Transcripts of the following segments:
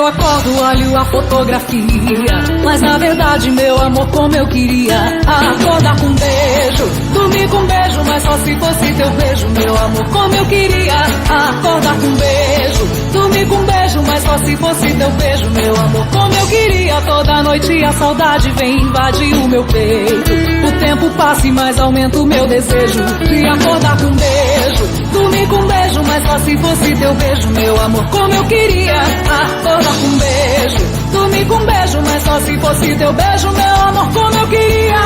eu acordo, olho a fotografia, mas na verdade, meu amor, como eu queria acordar com beijo, dormir com beijo, mas só se fosse teu beijo, meu amor, como eu queria acordar com beijo, dormir com beijo, mas só se fosse teu beijo, meu amor, como eu queria. Toda noite a saudade vem invadir o meu peito, o tempo passa e mais aumenta o meu desejo de acordar com beijo, dormir com beijo, mas só se fosse teu beijo, meu amor, como eu queria acordar com beijo, dormir com beijo, mas só se fosse teu beijo, meu amor, como eu queria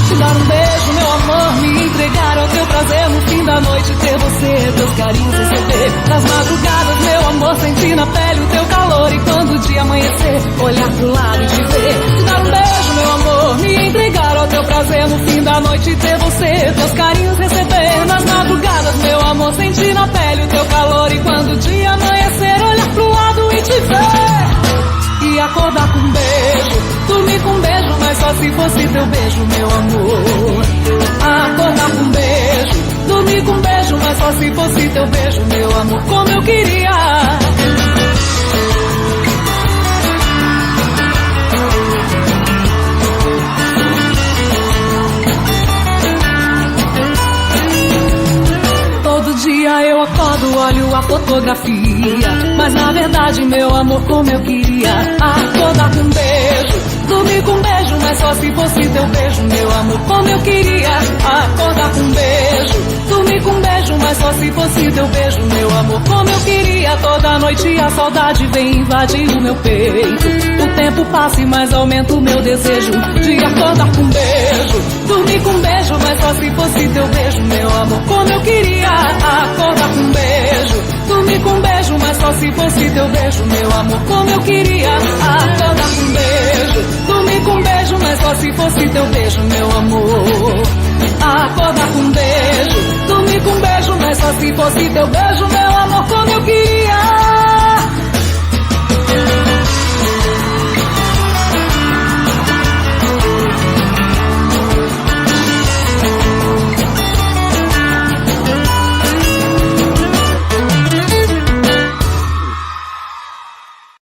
te dar um beijo, meu amor, me entregar ao teu prazer no fim da noite, ter você, teus carinhos receber nas madrugadas, meu amor, sentir na pele o teu calor e quando o dia amanhecer, olhar pro lado e te ver, te dar um beijo, meu amor, me entregar ao teu prazer no fim da noite, ter você, teus carinhos receber nas madrugadas, meu amor, sentir na pele o teu calor e quando o dia amanhecer, olhar pro lado e te ver e acordar com beijo, dormir com beijo, mas só se fosse teu beijo, meu amor. Acordar com beijo, dormir com beijo, mas só se fosse teu beijo, meu amor, como eu queria. Todo dia eu acordo, olho a fotografia, mas na verdade, meu amor, como eu queria acordar com beijo, dormir com beijo, mas só se fosse teu beijo, meu amor, como eu queria acordar com beijo, dormir com beijo, mas só se fosse teu beijo, meu amor, como eu queria. Toda noite a saudade vem invadir o meu peito, o tempo passa e mais aumenta o meu desejo de acordar com beijo, dormir com beijo, mas só se fosse teu beijo, meu amor, como eu queria acordar com beijo, dormir com beijo, mas só se fosse teu beijo, meu amor, como eu queria acordar com beijo, dormir com beijo, mas só se fosse teu beijo, meu amor. Acordar com beijo, dormir com beijo, mas só se fosse teu beijo.